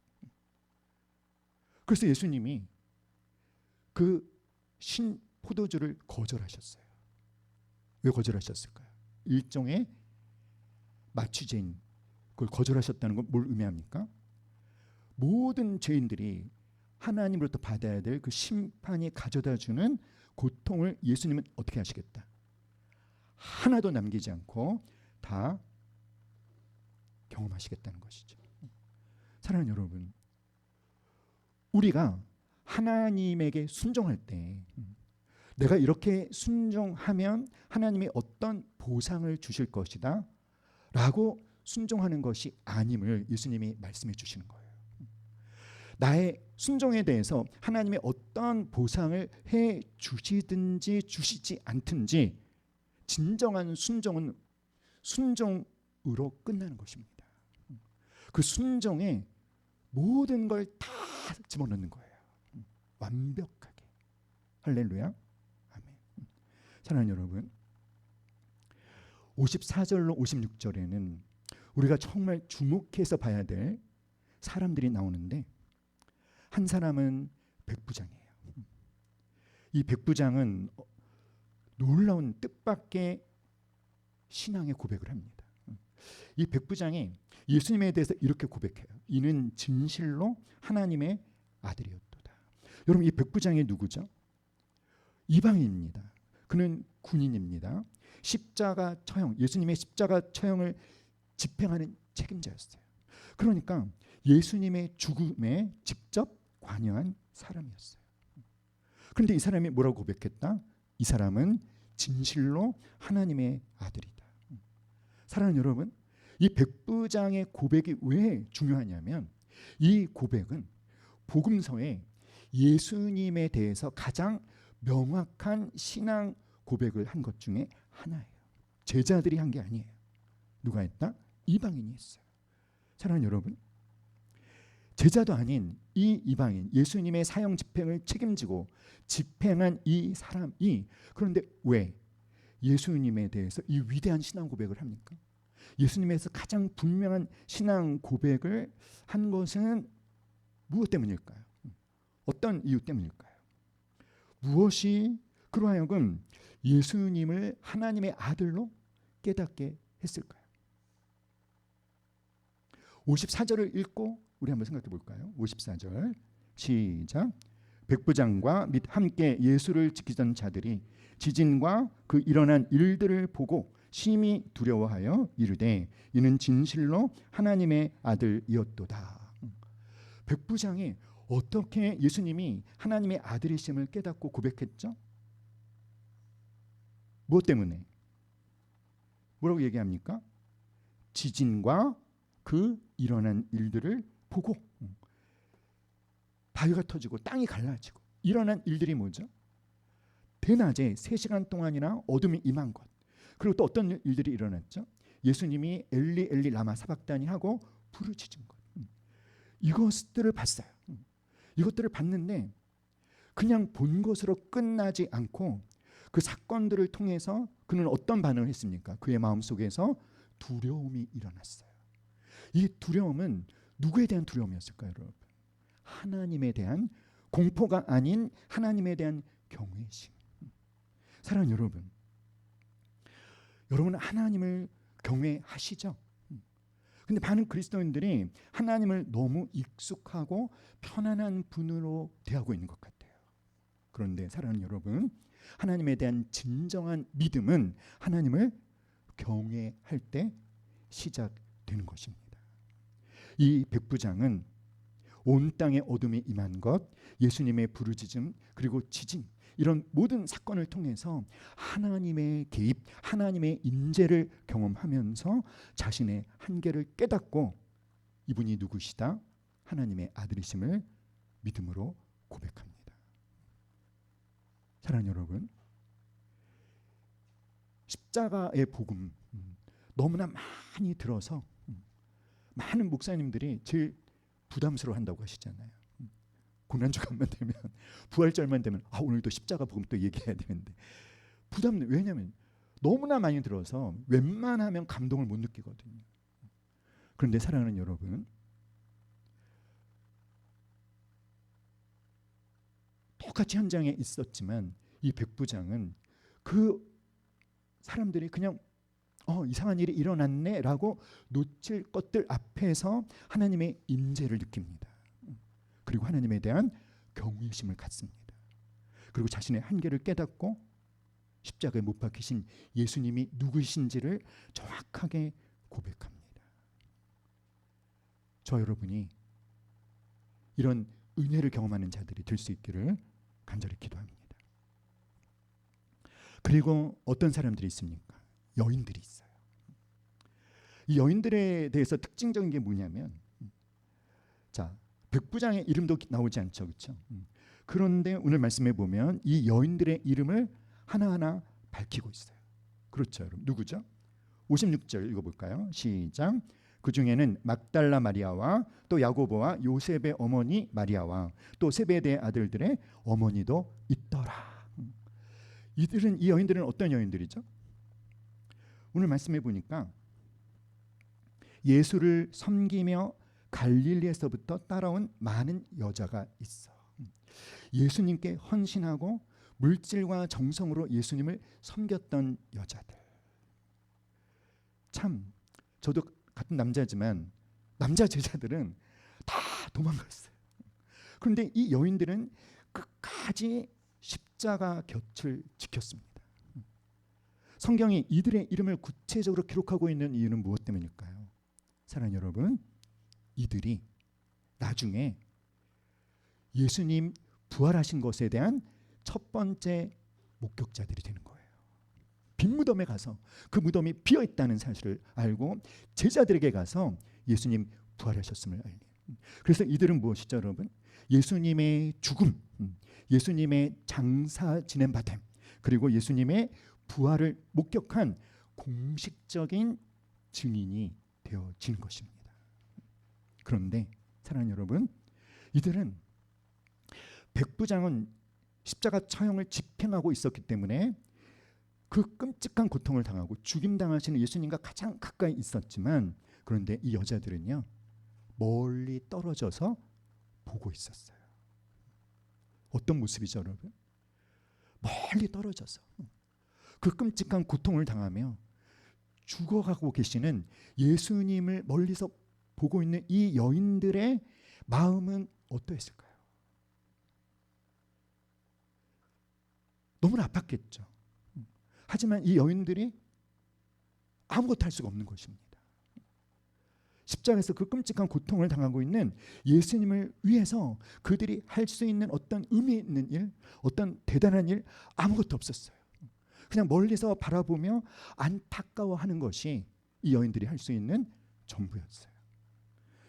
그래서 예수님이 그 신 포도주를 거절하셨어요. 왜 거절하셨을까요? 일종의 마취제인 그걸 거절하셨다는 건 뭘 의미합니까? 모든 죄인들이 하나님으로부터 받아야 될 그 심판이 가져다주는 고통을 예수님은 어떻게 하시겠다? 하나도 남기지 않고 다 경험하시겠다는 것이죠. 사랑하는 여러분, 우리가 하나님에게 순종할 때 내가 이렇게 순종하면 하나님이 어떤 보상을 주실 것이다 라고 순종하는 것이 아님을 예수님이 말씀해 주시는 거예요. 나의 순종에 대해서 하나님이 어떤 보상을 해 주시든지 주시지 않든지 진정한 순종은 순종으로 끝나는 것입니다. 그 순종에 모든 걸 다 집어넣는 거예요. 완벽하게. 할렐루야. 아멘. 사랑하는 여러분, 54절로 56절에는 우리가 정말 주목해서 봐야 될 사람들이 나오는데 한 사람은 백부장이에요. 이 백부장은 놀라운 뜻밖의 신앙의 고백을 합니다. 이 백부장이 예수님에 대해서 이렇게 고백해요. 이는 진실로 하나님의 아들이었도다. 여러분, 이 백부장이 누구죠? 이방인입니다. 그는 군인입니다. 십자가 처형, 예수님의 십자가 처형을 집행하는 책임자였어요. 그러니까 예수님의 죽음에 직접 관여한 사람이었어요. 그런데 이 사람이 뭐라고 고백했다? 이 사람은 진실로 하나님의 아들이다. 사랑하는 여러분, 이 백부장의 고백이 왜 중요하냐면 이 고백은 복음서에 예수님에 대해서 가장 명확한 신앙 고백을 한 것 중에 하나예요. 제자들이 한 게 아니에요. 누가 했다? 이방인이 했어요. 사랑하는 여러분, 제자도 아닌 이 이방인, 예수님의 사형 집행을 책임지고 집행한 이 사람이 그런데 왜 예수님에 대해서 이 위대한 신앙 고백을 합니까? 예수님에서 가장 분명한 신앙 고백을 한 것은 무엇 때문일까요? 어떤 이유 때문일까요? 무엇이 그로 하여금 예수님을 하나님의 아들로 깨닫게 했을까요? 54절을 읽고 우리 한번 생각해 볼까요? 54절 시작. 백부장과 및 함께 예수를 지키던 자들이 지진과 그 일어난 일들을 보고 심히 두려워하여 이르되 이는 진실로 하나님의 아들이었도다. 백부장이 어떻게 예수님이 하나님의 아들이심을 깨닫고 고백했죠? 무엇 때문에? 뭐라고 얘기합니까? 지진과 그 일어난 일들을 보고 바위가 터지고 땅이 갈라지고 일어난 일들이 뭐죠? 대낮에 3시간 동안이나 어둠이 임한 것. 그리고 또 어떤 일들이 일어났죠? 예수님이 엘리 엘리 라마 사박다니 하고 부르짖은 것. 이것들을 봤어요. 이것들을 봤는데 그냥 본 것으로 끝나지 않고 그 사건들을 통해서 그는 어떤 반응을 했습니까? 그의 마음속에서 두려움이 일어났어요. 이 두려움은 누구에 대한 두려움이었을까요, 여러분? 하나님에 대한 공포가 아닌 하나님에 대한 경외심. 사랑하는 여러분, 여러분은 하나님을 경외하시죠? 근데 많은 그리스도인들이 하나님을 너무 익숙하고 편안한 분으로 대하고 있는 것 같아요. 그런데 사랑하는 여러분, 하나님에 대한 진정한 믿음은 하나님을 경외할 때 시작되는 것입니다. 이 백부장은 온 땅에 어둠이 임한 것, 예수님의 부르짖음, 그리고 지진, 이런 모든 사건을 통해서 하나님의 개입, 하나님의 인재를 경험하면서 자신의 한계를 깨닫고 이분이 누구시다? 하나님의 아들이심을 믿음으로 고백합니다. 사랑하는 여러분, 십자가의 복음 너무나 많이 들어서 많은 목사님들이 제일 부담스러워한다고 하시잖아요. 고난주간만 되면, 부활절만 되면 오늘도 십자가 복음 또 얘기해야 되는데 왜냐하면 너무나 많이 들어서 웬만하면 감동을 못 느끼거든요. 그런데 사랑하는 여러분, 똑같이 현장에 있었지만 이 백부장은 그 사람들이 그냥 이상한 일이 일어났네라고 놓칠 것들 앞에서 하나님의 임재를 느낍니다. 그리고 하나님에 대한 경외심을 갖습니다. 그리고 자신의 한계를 깨닫고 십자가에 못 박히신 예수님이 누구이신지를 정확하게 고백합니다. 저 여러분이 이런 은혜를 경험하는 자들이 될 수 있기를 간절히 기도합니다. 그리고 어떤 사람들이 있습니까? 여인들이 있어요. 이 여인들에 대해서 특징적인 게 뭐냐면, 자, 백부장의 이름도 나오지 않죠, 그렇죠? 그런데 오늘 말씀해 보면 이 여인들의 이름을 하나하나 밝히고 있어요. 그렇죠, 여러분. 누구죠? 56절 읽어볼까요? 시작. 그 중에는 막달라 마리아와 또 야고보와 요셉의 어머니 마리아와 또 세베대의 아들들의 어머니도 있더라. 이 여인들은 어떤 여인들이죠? 오늘 말씀해 보니까 예수를 섬기며 갈릴리에서부터 따라온 많은 여자가 있어. 예수님께 헌신하고 물질과 정성으로 예수님을 섬겼던 여자들. 참, 저도 같은 남자지만 남자 제자들은 다 도망갔어요. 그런데 이 여인들은 끝까지 십자가 곁을 지켰습니다. 성경이 이들의 이름을 구체적으로 기록하고 있는 이유는 무엇 때문일까요? 사랑하는 여러분, 이들이 나중에 예수님 부활하신 것에 대한 첫 번째 목격자들이 되는 거예요. 빈 무덤에 가서 그 무덤이 비어 있다는 사실을 알고 제자들에게 가서 예수님 부활하셨음을 알린. 그래서 이들은 무엇이죠, 여러분? 예수님의 죽음, 예수님의 장사 지낸 바됨, 그리고 예수님의 부활을 목격한 공식적인 증인이 되어진 것입니다. 그런데 사랑하는 여러분, 이들은 백부장은 십자가 처형을 집행하고 있었기 때문에 그 끔찍한 고통을 당하고 죽임당하시는 예수님과 가장 가까이 있었지만, 그런데 이 여자들은요 멀리 떨어져서 보고 있었어요. 어떤 모습이죠, 여러분? 멀리 떨어져서 그 끔찍한 고통을 당하며 죽어가고 계시는 예수님을 멀리서 보고 있는 이 여인들의 마음은 어떠했을까요? 너무나 아팠겠죠. 하지만 이 여인들이 아무것도 할 수가 없는 것입니다. 십자가에서 그 끔찍한 고통을 당하고 있는 예수님을 위해서 그들이 할 수 있는 어떤 의미 있는 일, 어떤 대단한 일 아무것도 없었어요. 그냥 멀리서 바라보며 안타까워하는 것이 이 여인들이 할 수 있는 전부였어요.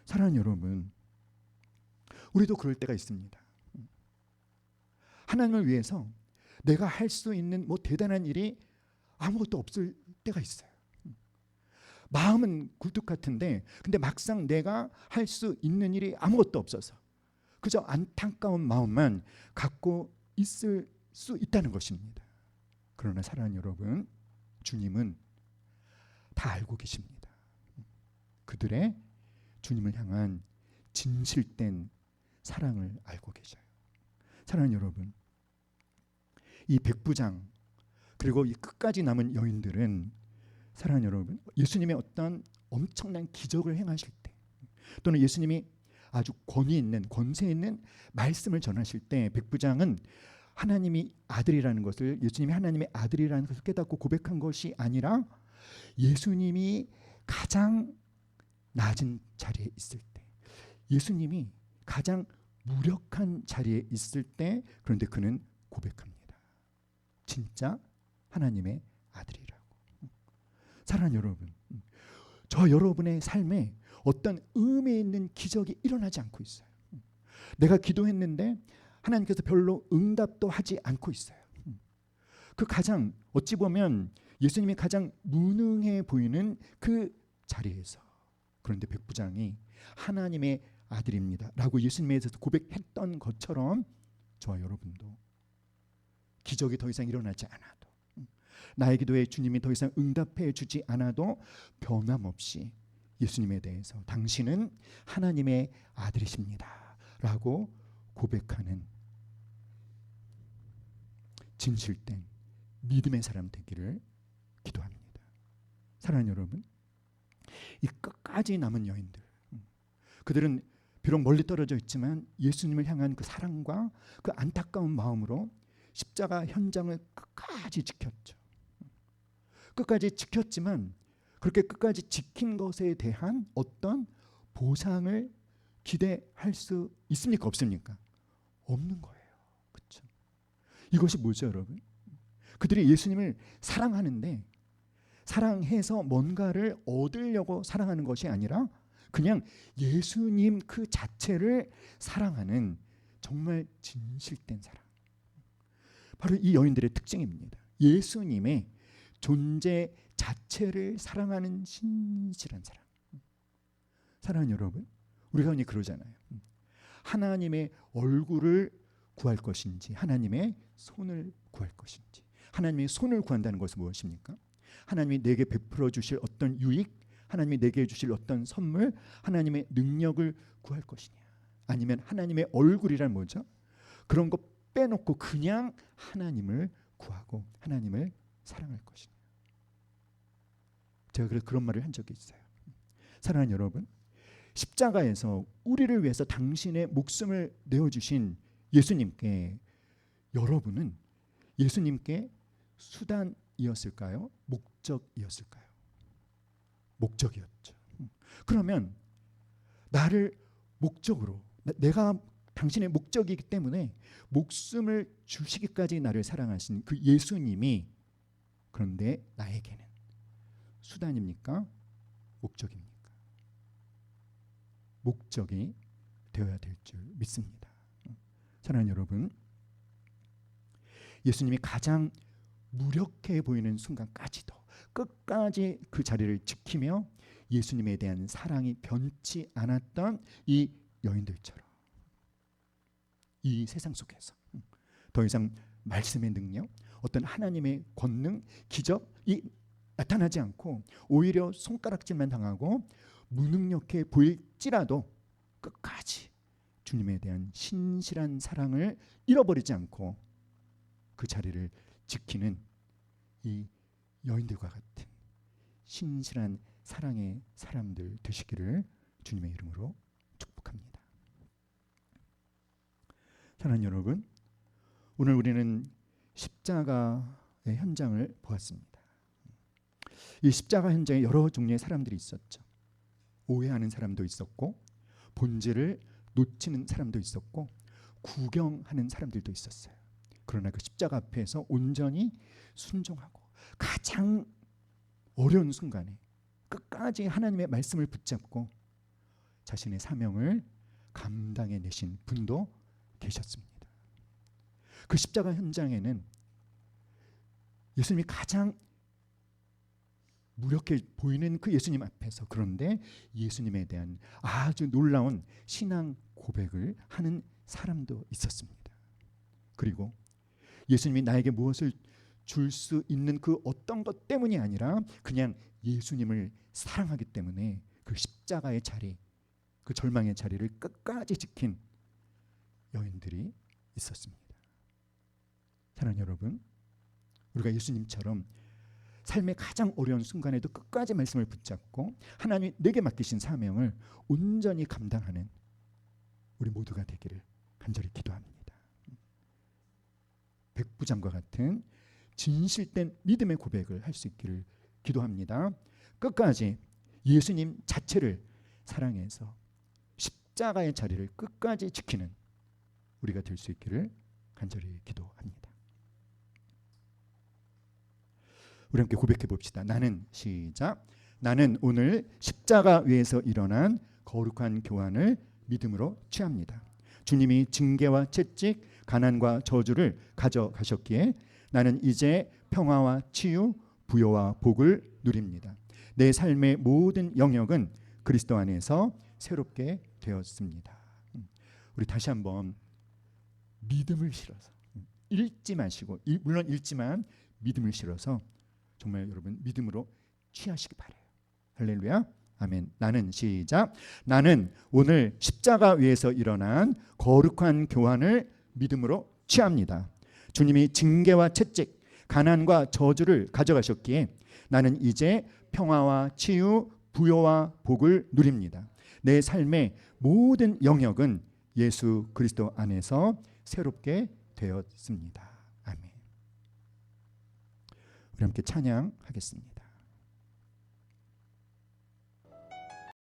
사랑하는 여러분, 우리도 그럴 때가 있습니다. 하나님을 위해서 내가 할 수 있는 대단한 일이 아무것도 없을 때가 있어요. 마음은 굴뚝 같은데 근데 막상 내가 할 수 있는 일이 아무것도 없어서 그저 안타까운 마음만 갖고 있을 수 있다는 것입니다. 그러나 사랑하는 여러분, 주님은 다 알고 계십니다. 그들의 주님을 향한 진실된 사랑을 알고 계셔요. 사랑하는 여러분, 이 백부장 그리고 이 끝까지 남은 여인들은 사랑하는 여러분, 예수님의 어떤 엄청난 기적을 행하실 때 또는 예수님이 아주 권위 있는 권세 있는 말씀을 전하실 때 백부장은 하나님이 아들이라는 것을, 예수님이 하나님의 아들이라는 것을 깨닫고 고백한 것이 아니라 예수님이 가장 낮은 자리에 있을 때, 예수님이 가장 무력한 자리에 있을 때, 그런데 그는 고백합니다. 진짜 하나님의 아들이라고. 사랑하는 여러분, 저 여러분의 삶에 어떤 의미 있는 기적이 일어나지 않고 있어요. 내가 기도했는데 하나님께서 별로 응답도 하지 않고 있어요. 그 가장 어찌 보면 예수님이 가장 무능해 보이는 그 자리에서, 그런데 백부장이 하나님의 아들입니다 라고 예수님에 대해서 고백했던 것처럼 저와 여러분도 기적이 더 이상 일어나지 않아도, 나의 기도에 주님이 더 이상 응답해 주지 않아도 변함없이 예수님에 대해서 당신은 하나님의 아들이십니다 라고 고백하는 진실된 믿음의 사람 되기를 기도합니다. 사랑하는 여러분, 이 끝까지 남은 여인들, 그들은 비록 멀리 떨어져 있지만 예수님을 향한 그 사랑과 그 안타까운 마음으로 십자가 현장을 끝까지 지켰죠. 끝까지 지켰지만 그렇게 끝까지 지킨 것에 대한 어떤 보상을 기대할 수 있습니까? 없습니까? 없는 거예요. 그렇죠? 이것이 뭐죠, 여러분? 그들이 예수님을 사랑하는데 사랑해서 뭔가를 얻으려고 사랑하는 것이 아니라 그냥 예수님 그 자체를 사랑하는 정말 진실된 사랑. 바로 이 여인들의 특징입니다. 예수님의 존재 자체를 사랑하는 진실한 사랑. 사랑하는 여러분, 우리가 흔히 그러잖아요. 하나님의 얼굴을 구할 것인지 하나님의 손을 구할 것인지. 하나님의 손을 구한다는 것은 무엇입니까? 하나님이 내게 베풀어 주실 어떤 유익, 하나님이 내게 주실 어떤 선물, 하나님의 능력을 구할 것이냐, 아니면 하나님의 얼굴이란 뭐죠? 그런 거 빼놓고 그냥 하나님을 구하고 하나님을 사랑할 것이냐. 제가 그래서 그런 말을 한 적이 있어요. 사랑하는 여러분, 십자가에서 우리를 위해서 당신의 목숨을 내어주신 예수님께 여러분은 예수님께 수단이었을까요? 목적이었을까요? 목적이었죠. 그러면 나를 목적으로, 내가 당신의 목적이기 때문에 목숨을 주시기까지 나를 사랑하신 그 예수님이 그런데 나에게는 수단입니까? 목적입니까? 목적이 되어야 될 줄 믿습니다. 사랑하는 여러분, 예수님이 가장 무력해 보이는 순간까지도 끝까지 그 자리를 지키며 예수님에 대한 사랑이 변치 않았던 이 여인들처럼 이 세상 속에서 더 이상 말씀의 능력, 어떤 하나님의 권능, 기적이 나타나지 않고 오히려 손가락질만 당하고 무능력해 보일지라도 끝까지 주님에 대한 신실한 사랑을 잃어버리지 않고 그 자리를 지키는 이 여인들과 같은 신실한 사랑의 사람들 되시기를 주님의 이름으로 축복합니다. 사랑하는 여러분, 오늘 우리는 십자가의 현장을 보았습니다. 이 십자가 현장에 여러 종류의 사람들이 있었죠. 오해하는 사람도 있었고, 본질을 놓치는 사람도 있었고, 구경하는 사람들도 있었어요. 그러나 그 십자가 앞에서 온전히 순종하고 가장 어려운 순간에 끝까지 하나님의 말씀을 붙잡고 자신의 사명을 감당해내신 분도 계셨습니다. 그 십자가 현장에는 예수님이 가장 무력해 보이는 그 예수님 앞에서 그런데 예수님에 대한 아주 놀라운 신앙 고백을 하는 사람도 있었습니다. 그리고 예수님이 나에게 무엇을 줄 수 있는 그 어떤 것 때문이 아니라 그냥 예수님을 사랑하기 때문에 그 십자가의 자리, 그 절망의 자리를 끝까지 지킨 여인들이 있었습니다. 사랑하는 여러분, 우리가 예수님처럼 삶의 가장 어려운 순간에도 끝까지 말씀을 붙잡고 하나님이 내게 맡기신 사명을 온전히 감당하는 우리 모두가 되기를 간절히 기도합니다. 백부장과 같은 진실된 믿음의 고백을 할 수 있기를 기도합니다. 끝까지 예수님 자체를 사랑해서 십자가의 자리를 끝까지 지키는 우리가 될 수 있기를 간절히 기도합니다. 우리 함께 고백해 봅시다. 나는, 시작. 나는 오늘 십자가 위에서 일어난 거룩한 교환을 믿음으로 취합니다. 주님이 징계와 채찍, 가난과 저주를 가져가셨기에 나는 이제 평화와 치유, 부요와 복을 누립니다. 내 삶의 모든 영역은 그리스도 안에서 새롭게 되었습니다. 우리 다시 한번 믿음을 실어서 읽지 마시고, 물론 읽지만 믿음을 실어서 정말 여러분 믿음으로 취하시기 바라요. 할렐루야. 아멘. 나는, 시작. 나는 오늘 십자가 위에서 일어난 거룩한 교환을 믿음으로 취합니다. 주님이 징계와 채찍, 가난과 저주를 가져가셨기에 나는 이제 평화와 치유, 부요와 복을 누립니다. 내 삶의 모든 영역은 예수 그리스도 안에서 새롭게 되었습니다. 아멘. 우리 함께 찬양하겠습니다.